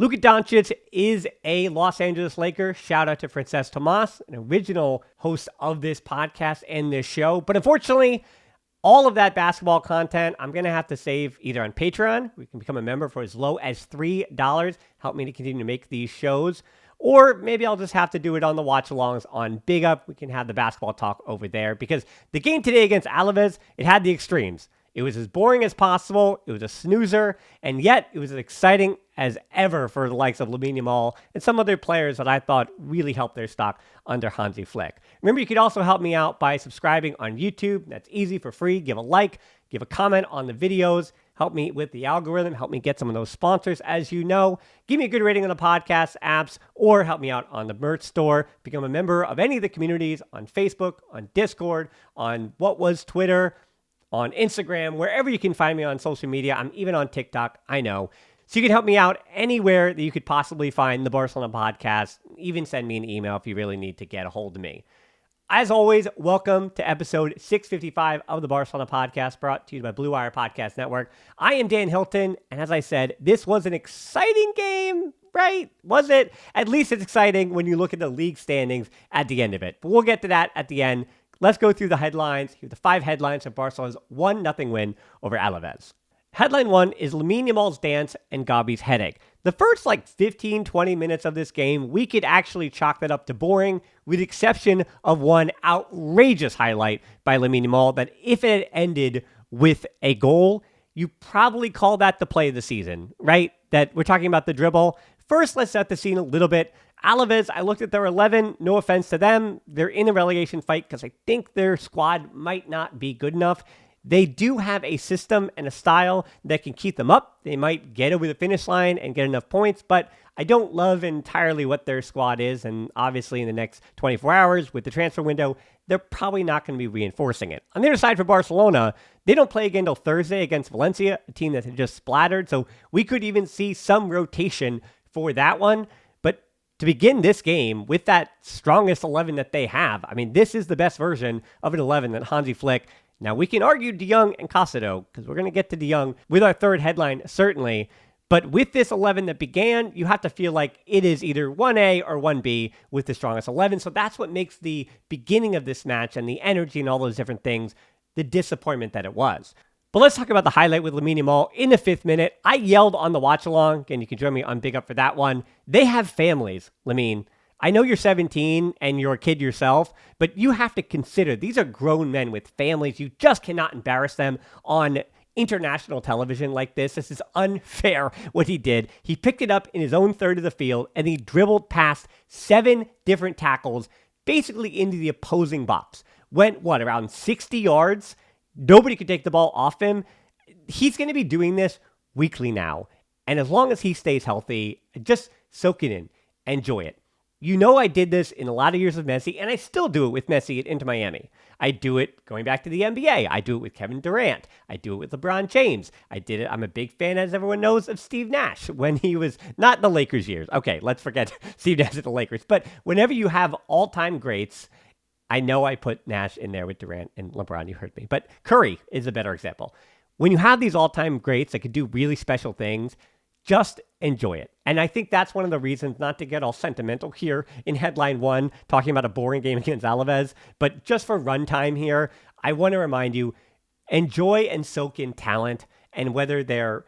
Luka Doncic is a Los Angeles Laker. Shout out to Frances Tomas, an original host of this podcast and this show. But unfortunately, all of that basketball content, I'm going to have to save either on Patreon. We can become a member for as low as $3. Help me to continue to make these shows. Or maybe I'll just have to do it on the watch-alongs on Big Up. We can have the basketball talk over there. Because the game today against Alaves, it had the extremes. It was as boring as possible. It was a snoozer. And yet, it was as exciting as ever for the likes of Lamine Yamal and some other players that I thought really helped their stock under Hansi Flick. Remember, you could also help me out by subscribing on YouTube. That's easy, for free. Give a like, give a comment on the videos. Help me with the algorithm. Help me get some of those sponsors, as you know. Give me a good rating on the podcast apps, or help me out on the merch store. Become a member of any of the communities on Facebook, on Discord, on what was Twitter, on Instagram, wherever you can find me on social media. I'm even on TikTok, I know. So you can help me out anywhere that you could possibly find the Barcelona podcast. Even send me an email if you really need to get a hold of me. As always, welcome to episode 655 of the Barcelona podcast, brought to you by Blue Wire Podcast Network. I am Dan Hilton, and as I said, this was an exciting game, right? Was it? At least it's exciting when you look at the league standings at the end of it. But we'll get to that at the end. Let's go through the headlines. Here are the 5 headlines of Barcelona's 1-0 win over Alaves. Headline 1 is Lamine Yamal's dance and Gavi's headache. The first 15-20 minutes of this game, we could actually chalk that up to boring, with the exception of one outrageous highlight by Lamine Yamal that if it had ended with a goal, you probably call that the play of the season, right? That we're talking about the dribble. First, let's set the scene a little bit. Alaves, I looked at their 11. No offense to them. They're in the relegation fight because I think their squad might not be good enough. They do have a system and a style that can keep them up. They might get over the finish line and get enough points, but I don't love entirely what their squad is. And obviously in the next 24 hours with the transfer window, they're probably not going to be reinforcing it. On the other side for Barcelona, they don't play again until Thursday against Valencia, a team that had just splattered. So we could even see some rotation for that one. To begin this game with that strongest 11 that they have, I mean, this is the best version of an 11 that Hansi Flick. Now, we can argue De Jong and Casado, because we're going to get to De Jong with our third headline, certainly. But with this 11 that began, you have to feel like it is either 1A or 1B with the strongest 11. So that's what makes the beginning of this match and the energy and all those different things the disappointment that it was. But let's talk about the highlight with Lamine Yamal in the 5th minute. I yelled on the watch along, and you can join me on Big Up for that one. They have families, Lamine. I know you're 17 and you're a kid yourself, but you have to consider these are grown men with families. You just cannot embarrass them on international television like this. This is unfair what he did. He picked it up in his own third of the field, and he dribbled past 7 different tackles, basically into the opposing box. Went, around 60 yards? Nobody could take the ball off him. He's going to be doing this weekly now. And as long as he stays healthy, just soak it in. Enjoy it. You know I did this in a lot of years of Messi, and I still do it with Messi at Inter Miami. I do it going back to the NBA. I do it with Kevin Durant. I do it with LeBron James. I did it. I'm a big fan, as everyone knows, of Steve Nash when he was not the Lakers years. Okay, let's forget Steve Nash at the Lakers. But whenever you have all-time greats, I know I put Nash in there with Durant and LeBron, you heard me. But Curry is a better example. When you have these all-time greats that could do really special things, just enjoy it. And I think that's one of the reasons, not to get all sentimental here in headline 1, talking about a boring game against Alaves, but just for runtime here, I want to remind you, enjoy and soak in talent. And whether they're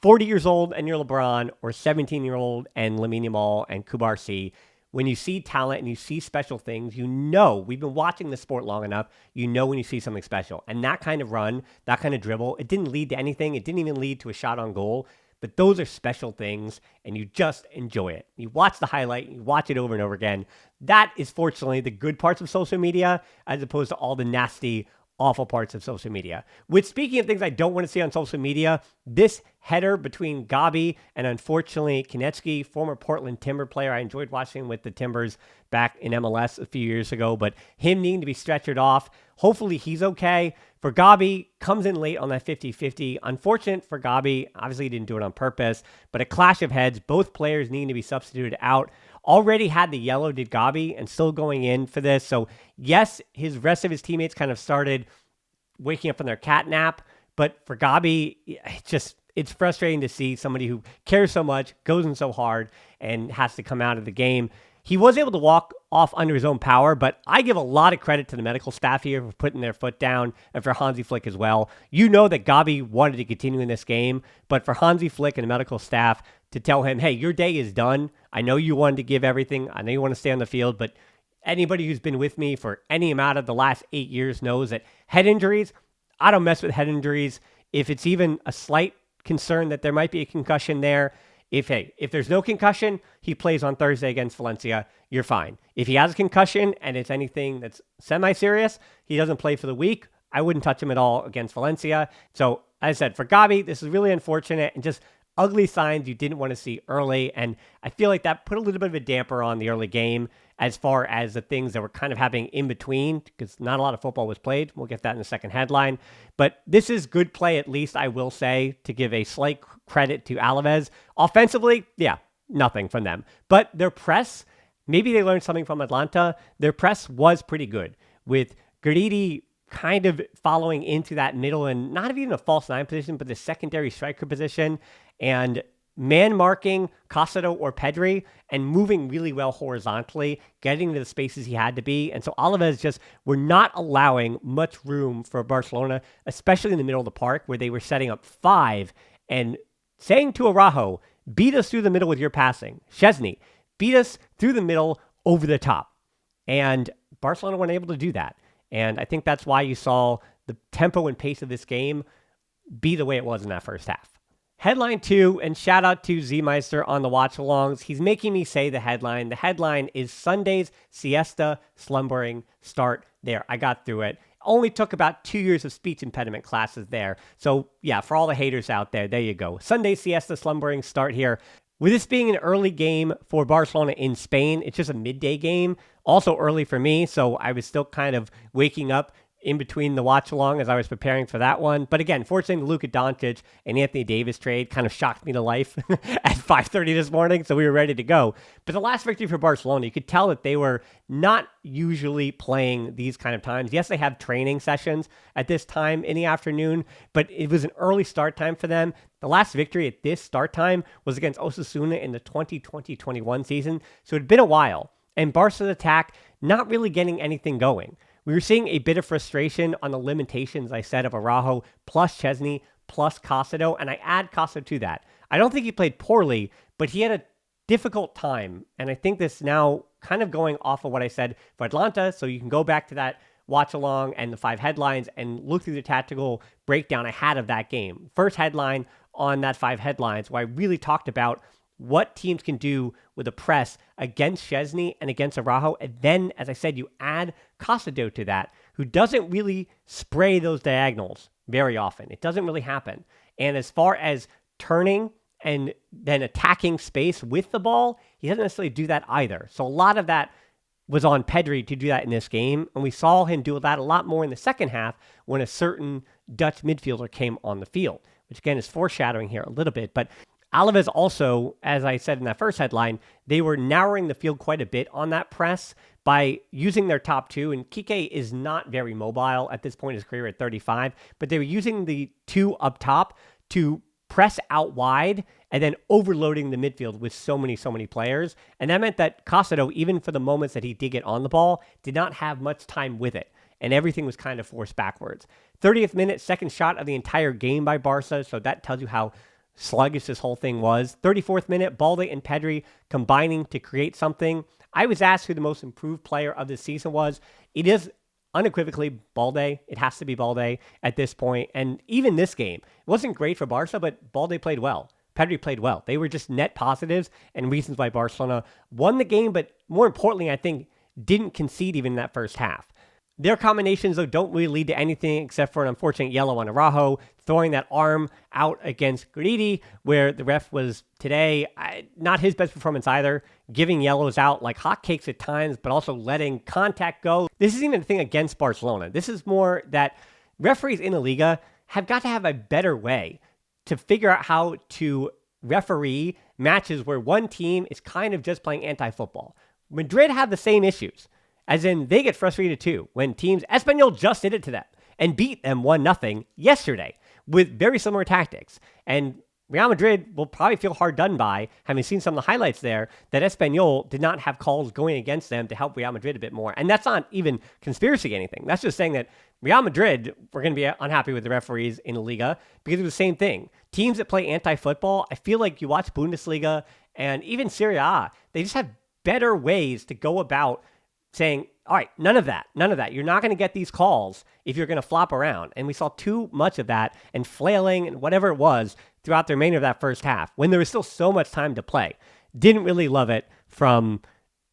40 years old and you're LeBron, or 17-year-old and Lamine Yamal and Kubarsi, when you see talent and you see special things, you know, we've been watching the sport long enough, you know when you see something special. And that kind of run, that kind of dribble, it didn't lead to anything. It didn't even lead to a shot on goal. But those are special things, and you just enjoy it. You watch the highlight, you watch it over and over again. That is fortunately the good parts of social media, as opposed to all the nasty, awful parts of social media. With speaking of things I don't want to see on social media, this header between Gavi and unfortunately Konecki, former Portland Timber player. I enjoyed watching with the Timbers back in MLS a few years ago, but him needing to be stretchered off. Hopefully he's okay. For Gavi, comes in late on that 50-50. Unfortunate for Gavi. Obviously he didn't do it on purpose, but a clash of heads. Both players needing to be substituted out. Already had the yellow, did Gavi, and still going in for this. So yes, his rest of his teammates kind of started waking up from their cat nap, but for Gavi, it's frustrating to see somebody who cares so much, goes in so hard, and has to come out of the game. He was able to walk off under his own power, but I give a lot of credit to the medical staff here for putting their foot down, and for Hansi Flick as well. You know that Gavi wanted to continue in this game, but for Hansi Flick and the medical staff to tell him, hey, your day is done. I know you wanted to give everything. I know you want to stay on the field, but anybody who's been with me for any amount of the last 8 years knows that head injuries, I don't mess with head injuries. If it's even a slight concern that there might be a concussion there, if there's no concussion, he plays on Thursday against Valencia, you're fine. If he has a concussion and it's anything that's semi-serious, he doesn't play for the week. I wouldn't touch him at all against Valencia. So, as I said, for Gavi, this is really unfortunate and just ugly signs you didn't want to see early. And I feel like that put a little bit of a damper on the early game as far as the things that were kind of happening in between, because not a lot of football was played. We'll get that in the second headline. But this is good play, at least, I will say, to give a slight credit to Alaves. Offensively, yeah, nothing from them. But their press, maybe they learned something from Atlanta. Their press was pretty good, with Guidi kind of following into that middle and not even a false nine position, but the secondary striker position, and man marking Casado or Pedri and moving really well horizontally, getting to the spaces he had to be. And so Alaves just were not allowing much room for Barcelona, especially in the middle of the park where they were setting up 5 and saying to Araujo, beat us through the middle with your passing. Szczesny, beat us through the middle over the top. And Barcelona weren't able to do that. And I think that's why you saw the tempo and pace of this game be the way it was in that first half. Headline 2, and shout out to Z-Meister on the watch-alongs. He's making me say the headline. The headline is Sunday's Siesta, Slumbering start there. I got through it. Only took about 2 years of speech impediment classes there. So yeah, for all the haters out there you go. Sunday Siesta, Slumbering start here. With this being an early game for Barcelona in Spain, it's just a midday game. Also early for me, so I was still kind of waking up in between the watch along as I was preparing for that one. But again, fortunately, the Luka Doncic and Anthony Davis trade kind of shocked me to life at 5:30 this morning, so we were ready to go. But the last victory for Barcelona, you could tell that they were not usually playing these kind of times. Yes, they have training sessions at this time in the afternoon, but it was an early start time for them. The last victory at this start time was against Osasuna in the 2020-21 season, so it had been a while. And Barca's attack not really getting anything going. We were seeing a bit of frustration on the limitations, I said, of Araujo plus Szczesny plus Casado, and I add Casado to that. I don't think he played poorly, but he had a difficult time, and I think this now kind of going off of what I said for Atlanta, so you can go back to that watch along and the 5 headlines and look through the tactical breakdown I had of that game. First headline on that 5 headlines, where I really talked about what teams can do with a press against Szczesny and against Araujo. And then, as I said, you add Casado to that, who doesn't really spray those diagonals very often. It doesn't really happen. And as far as turning and then attacking space with the ball, he doesn't necessarily do that either. So a lot of that was on Pedri to do that in this game. And we saw him do that a lot more in the second half when a certain Dutch midfielder came on the field, which again is foreshadowing here a little bit. But Alaves also, as I said in that first headline, they were narrowing the field quite a bit on that press by using their top 2. And Kike is not very mobile at this point in his career at 35, but they were using the 2 up top to press out wide and then overloading the midfield with so many players. And that meant that Casado, even for the moments that he did get on the ball, did not have much time with it. And everything was kind of forced backwards. 30th minute, second shot of the entire game by Barca. So that tells you how sluggish this whole thing was. 34th minute, Balde and Pedri combining to create something. I was asked who the most improved player of the season was. It is unequivocally Balde. It has to be Balde at this point. And even this game, it wasn't great for Barca, but Balde played well. Pedri played well. They were just net positives and reasons why Barcelona won the game, but more importantly, I think, didn't concede even in that first half. Their combinations, though, don't really lead to anything except for an unfortunate yellow on Araujo, throwing that arm out against Guidi, where the ref was today, not his best performance either, giving yellows out like hotcakes at times, but also letting contact go. This isn't even a thing against Barcelona. This is more that referees in the Liga have got to have a better way to figure out how to referee matches where one team is kind of just playing anti-football. Madrid have the same issues. As in, they get frustrated too when teams, Espanyol just did it to them and beat them 1-0 yesterday. with very similar tactics. And Real Madrid will probably feel hard done by, having seen some of the highlights there, that Espanyol did not have calls going against them to help Real Madrid a bit more. And that's not even conspiracy anything. That's just saying that Real Madrid were going to be unhappy with the referees in La Liga because it was the same thing. Teams that play anti-football, I feel like you watch Bundesliga and even Serie A, they just have better ways to go about saying, all right, none of that. You're not going to get these calls if you're going to flop around. And we saw too much of that and flailing and whatever it was throughout the remainder of that first half when there was still so much time to play. Didn't really love it from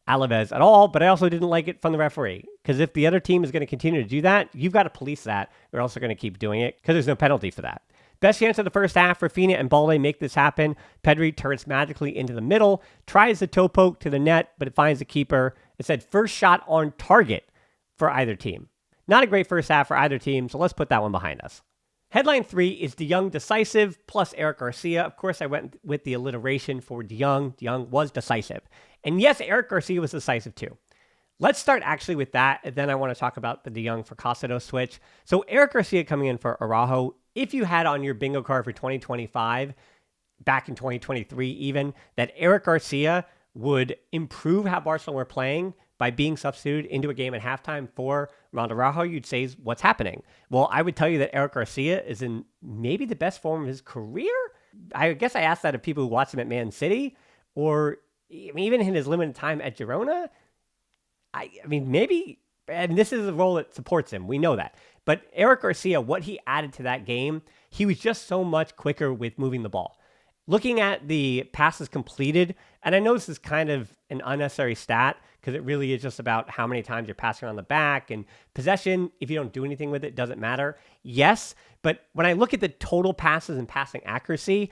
Alaves at all, but I also didn't like it from the referee. Because if the other team is going to continue to do that, you've got to police that, or else they're going to keep doing it because there's no penalty for that. Best chance of the first half, Rafinha and Balde make this happen. Pedri turns magically into the middle, tries the toe poke to the net, but it finds the keeper. It said first shot on target for either team. Not a great first half for either team, so let's put that one behind us. Headline 3 is De Jong Decisive plus Eric Garcia. Of course, I went with the alliteration for De Jong. De Jong was decisive. And yes, Eric Garcia was decisive too. Let's start actually with that, and then I want to talk about the De Jong for Castro switch. So Eric Garcia coming in for Araujo. If you had on your bingo card for 2025, back in 2023 even, that Eric Garcia would improve how Barcelona were playing by being substituted into a game at halftime for Ronald Araujo, you'd say, what's happening? Well, I would tell you that Eric Garcia is in maybe the best form of his career. I guess I asked that of people who watched him at Man City, or even in his limited time at Girona. I mean, maybe, and this is a role that supports him. We know that. But Eric Garcia, what he added to that game, he was just so much quicker with moving the ball. Looking at the passes completed, and I know this is kind of an unnecessary stat because it really is just about how many times you're passing around the back, and possession, if you don't do anything with it, doesn't matter. Yes, but when I look at the total passes and passing accuracy,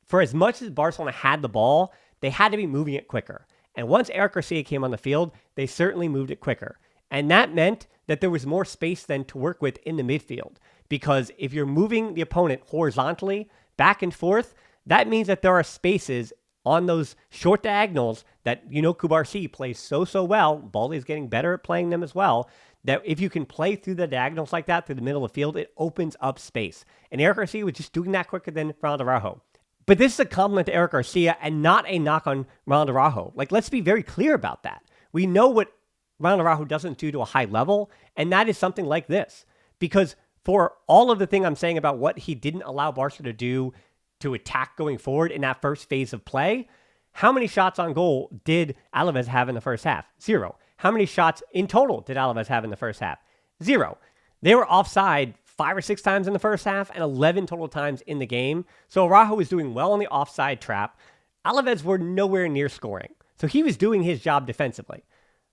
for as much as Barcelona had the ball, they had to be moving it quicker. And once Eric Garcia came on the field, they certainly moved it quicker. And that meant that there was more space then to work with in the midfield. Because if you're moving the opponent horizontally, back and forth, that means that there are spaces on those short diagonals that, Kubarsi plays so well. Balde is getting better at playing them as well. That if you can play through the diagonals like that, through the middle of the field, it opens up space. And Eric Garcia was just doing that quicker than Ronald Araujo. But this is a compliment to Eric Garcia and not a knock on Ronald Araujo. Let's be very clear about that. We know what Ronald Araujo doesn't do to a high level, and that is something like this. Because for all of the thing I'm saying about what he didn't allow Barca to do to attack going forward in that first phase of play, how many shots on goal did Alaves have in the first half? 0. How many shots in total did Alaves have in the first half? 0. They were offside 5 or 6 times in the first half and 11 total times in the game. So Araujo was doing well on the offside trap. Alaves were nowhere near scoring. So he was doing his job defensively.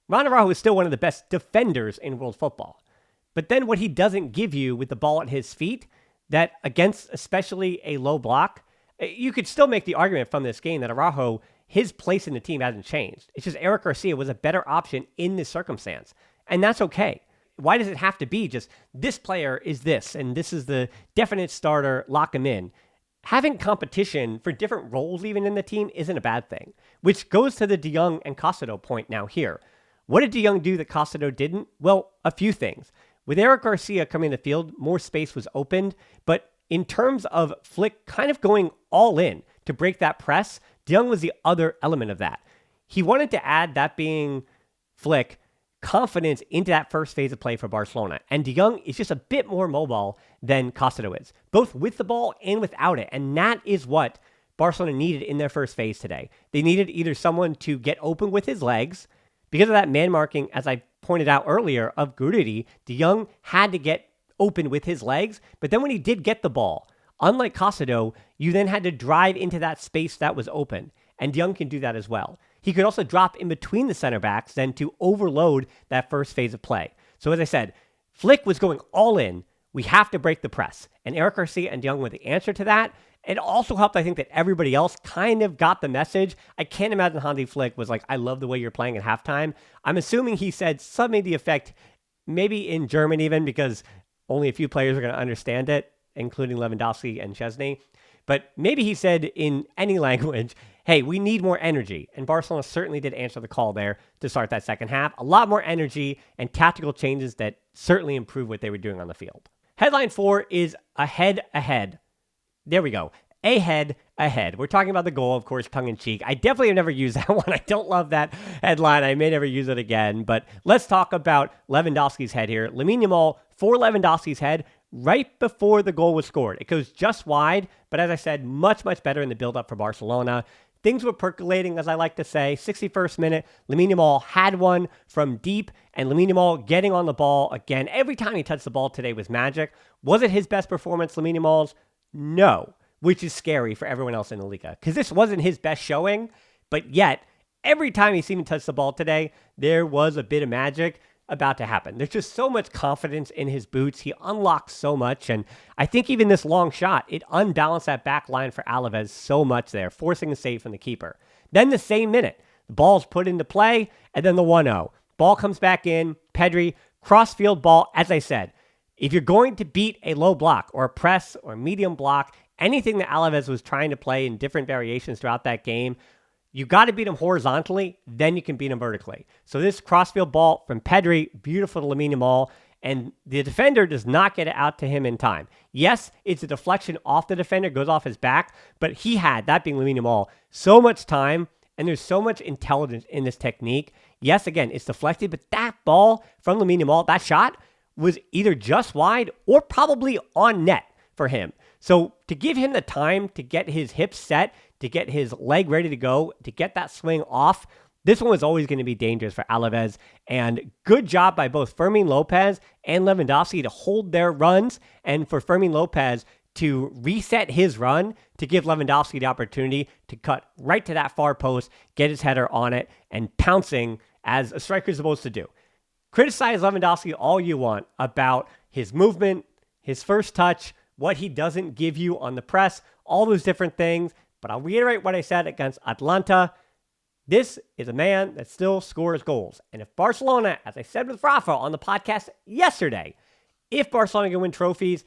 Ron Araujo is still one of the best defenders in world football. But then what he doesn't give you with the ball at his feet, that against especially a low block, you could still make the argument from this game that Araujo, his place in the team hasn't changed. It's just Eric Garcia was a better option in this circumstance. And that's okay. Why does it have to be just this player is this, and this is the definite starter, lock him in? Having competition for different roles even in the team isn't a bad thing, which goes to the De Jong and Castro point now here. What did De Jong do that Castro didn't? Well, a few things. With Eric Garcia coming in the field, more space was opened, but in terms of Flick kind of going all in to break that press, De Jong was the other element of that. He wanted to add, that being Flick, confidence into that first phase of play for Barcelona. And De Jong is just a bit more mobile than Castro is, both with the ball and without it. And that is what Barcelona needed in their first phase today. They needed either someone to get open with his legs. Because of that man marking, as I pointed out earlier, of Guridi, De Jong had to get open with his legs. But then when he did get the ball, unlike Castro, you then had to drive into that space that was open. And De Jong can do that as well. He could also drop in between the center backs then to overload that first phase of play. So as I said, Flick was going all in. We have to break the press. And Eric Garcia and De Jong were the answer to that. It also helped, I think, that everybody else kind of got the message. I can't imagine Hansi Flick was like, I love the way you're playing at halftime. I'm assuming he said something to the effect, maybe in German even, because only a few players are going to understand it, including Lewandowski and Chesney. But maybe he said in any language, hey, we need more energy. And Barcelona certainly did answer the call there to start that second half. A lot more energy and tactical changes that certainly improved what they were doing on the field. Headline 4 is ahead. There we go. Ahead. We're talking about the goal, of course, tongue-in-cheek. I definitely have never used that one. I don't love that headline. I may never use it again. But let's talk about Lewandowski's head here. Lamine Yamal for Lewandowski's head right before the goal was scored. It goes just wide, but as I said, much better in the build-up for Barcelona. Things were percolating, as I like to say. 61st minute, Lamine Yamal had one from deep, and Lamine Yamal getting on the ball again. Every time he touched the ball today was magic. Was it his best performance, Lamine Yamal's? No, which is scary for everyone else in the Liga, because this wasn't his best showing, but yet, every time he seemed to touch the ball today, there was a bit of magic about to happen. There's just so much confidence in his boots. He unlocks so much, and I think even this long shot, it unbalanced that back line for Alaves so much there, forcing a save from the keeper. Then the same minute, the ball's put into play, and then the 1-0. Ball comes back in, Pedri, cross-field ball, as I said. If you're going to beat a low block or a press or a medium block, anything that Alaves was trying to play in different variations throughout that game, you got to beat him horizontally, then you can beat him vertically. So this crossfield ball from Pedri, beautiful to Lamine Yamal, and the defender does not get it out to him in time. Yes, it's a deflection off the defender, goes off his back, but he had, that being Lamine Yamal, so much time, and there's so much intelligence in this technique. Yes, again, it's deflected, but that ball from Lamine Yamal, that shot, was either just wide or probably on net for him. So to give him the time to get his hips set, to get his leg ready to go, to get that swing off, this one was always going to be dangerous for Alaves. And good job by both Fermin Lopez and Lewandowski to hold their runs, and for Fermin Lopez to reset his run to give Lewandowski the opportunity to cut right to that far post, get his header on it, and pouncing as a striker is supposed to do. Criticize Lewandowski all you want about his movement, his first touch, what he doesn't give you on the press, all those different things. But I'll reiterate what I said against Atalanta. This is a man that still scores goals. And if Barcelona, as I said with Rafa on the podcast yesterday, if Barcelona can win trophies,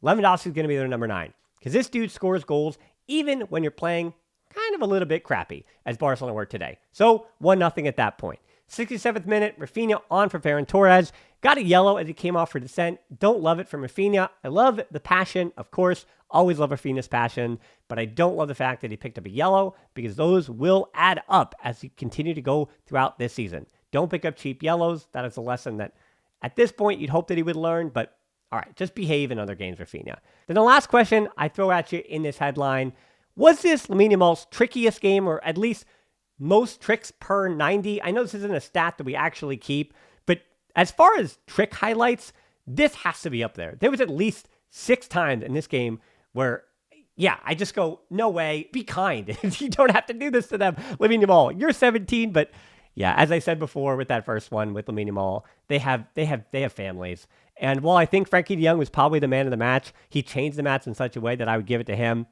Lewandowski is going to be their number 9. Because this dude scores goals even when you're playing kind of a little bit crappy, as Barcelona were today. So 1-0 at that point. 67th minute, Rafinha on for Ferran Torres. Got a yellow as he came off for dissent. Don't love it from Rafinha. I love the passion, of course. Always love Rafinha's passion. But I don't love the fact that he picked up a yellow, because those will add up as you continue to go throughout this season. Don't pick up cheap yellows. That is a lesson that at this point you'd hope that he would learn. But all right, just behave in other games, Rafinha. Then the last question I throw at you in this headline. Was this Lamine Yamal's trickiest game, or at least most tricks per 90? I know this isn't a stat that we actually keep, but as far as trick highlights, this has to be up there. There was at least 6 times in this game where, yeah, I just go, no way, be kind. You don't have to do this to them. Lamine Yamal, you're 17, but yeah, as I said before with that first one with Lamine Yamal, they have families. And while I think Frankie de Jong was probably the man of the match, he changed the match in such a way that I would give it to him.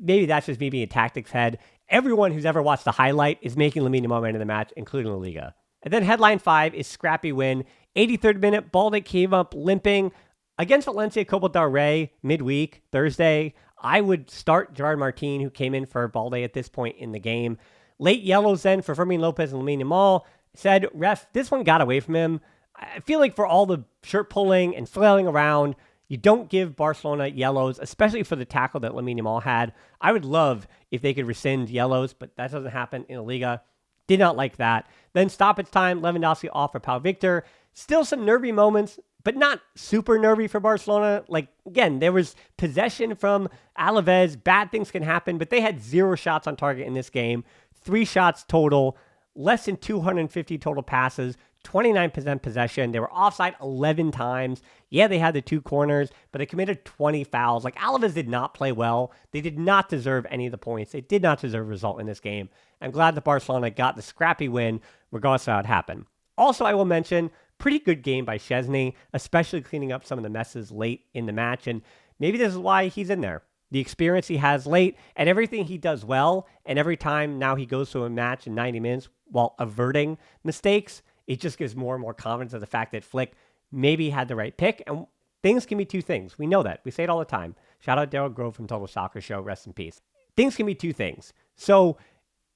Maybe that's just me being a tactics head. Everyone who's ever watched the highlight is making Lamine Yamal man of the match, including La Liga. And then headline 5 is Scrappy Win. 83rd minute, Balde came up limping against Valencia Copa del Rey midweek, Thursday. I would start Gerard Martin, who came in for Balde at this point in the game. Late yellows then for Fermin Lopez and Lamine Yamal. Said, ref, this one got away from him. I feel like for all the shirt pulling and flailing around, you don't give Barcelona yellows, especially for the tackle that Lamine Yamal had. I would love if they could rescind yellows, but that doesn't happen in La Liga. Did not like that. Then stoppage time, Lewandowski off for Pau Victor. Still some nervy moments, but not super nervy for Barcelona. Like, again, there was possession from Alaves. Bad things can happen, but they had 0 shots on target in this game. 3 shots total, less than 250 total passes, 29% possession. They were offside 11 times. Yeah, they had the 2 corners, but they committed 20 fouls. Like, Alaves did not play well. They did not deserve any of the points. They did not deserve a result in this game. I'm glad that Barcelona got the scrappy win, regardless of how it happened. Also, I will mention, pretty good game by Szczesny, especially cleaning up some of the messes late in the match, and maybe this is why he's in there. The experience he has late, and everything he does well, and every time now he goes to a match in 90 minutes while averting mistakes, it just gives more and more confidence of the fact that Flick maybe had the right pick. And things can be 2 things. We know that. We say it all the time. Shout out Daryl Grove from Total Soccer Show. Rest in peace. Things can be 2 things. So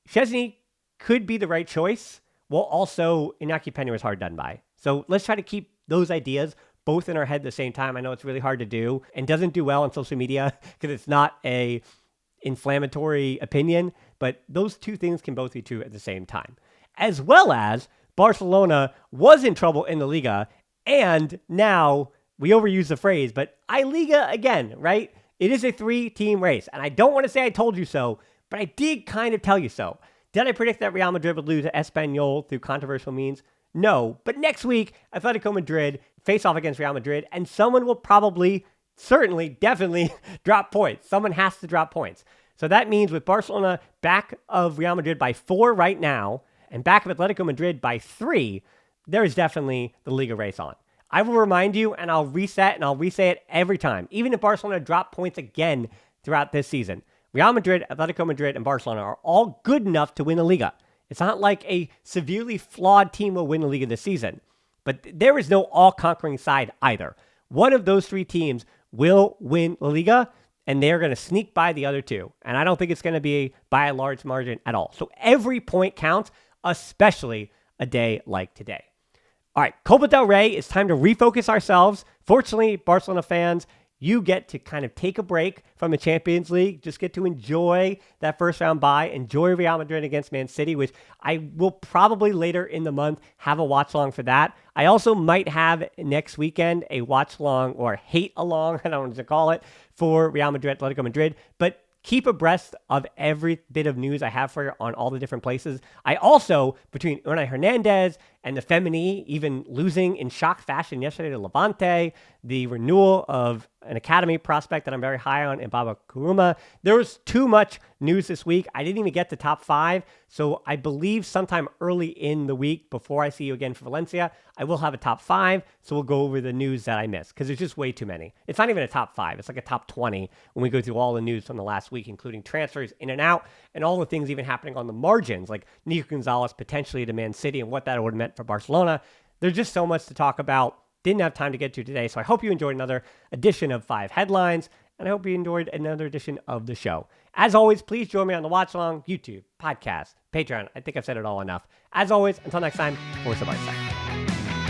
Szczesny could be the right choice, while also Inaki Peña was hard done by. So let's try to keep those ideas both in our head at the same time. I know it's really hard to do and doesn't do well on social media because it's not a inflammatory opinion, but those two things can both be true at the same time. As well as Barcelona was in trouble in the Liga, and now we overuse the phrase, but I Liga again, right? It is a 3-team race, and I don't want to say I told you so, but I did kind of tell you so. Did I predict that Real Madrid would lose to Espanyol through controversial means? No, but next week, Atletico Madrid face off against Real Madrid, and someone will probably, certainly, definitely drop points. Someone has to drop points. So that means with Barcelona back of Real Madrid by 4 right now, and back of Atletico Madrid by 3, there is definitely the Liga race on. I will remind you, and I'll reset, and I'll re-say it every time. Even if Barcelona drop points again throughout this season, Real Madrid, Atletico Madrid, and Barcelona are all good enough to win the Liga. It's not like a severely flawed team will win the Liga this season. But there is no all-conquering side either. One of those 3 teams will win La Liga, and they're going to sneak by the other 2. And I don't think it's going to be by a large margin at all. So every point counts, especially a day like today. All right, Copa del Rey, it's time to refocus ourselves. Fortunately, Barcelona fans, you get to kind of take a break from the Champions League, just get to enjoy that first round bye, enjoy Real Madrid against Man City, which I will probably later in the month have a watch along for that. I also might have next weekend a watch along or hate along, I don't know what to call it, for Real Madrid, Atletico Madrid, but keep abreast of every bit of news I have for you on all the different places. I also, between Unai Hernandez and the Femini even losing in shock fashion yesterday to Levante, the renewal of an academy prospect that I'm very high on in Baba Kuruma. There was too much news this week. I didn't even get to top 5. So I believe sometime early in the week before I see you again for Valencia, I will have a top 5. So we'll go over the news that I missed because there's just way too many. It's not even a top 5. It's like a top 20 when we go through all the news from the last week, including transfers in and out and all the things even happening on the margins, like Nico Gonzalez potentially to Man City and what that would have meant for Barcelona. There's just so much to talk about. Didn't have time to get to today, so I hope you enjoyed another edition of 5 Headlines, and I hope you enjoyed another edition of the show. As always, please join me on the watch along, YouTube, podcast, Patreon. I think I've said it all enough. As always, until next time, Forza Barca.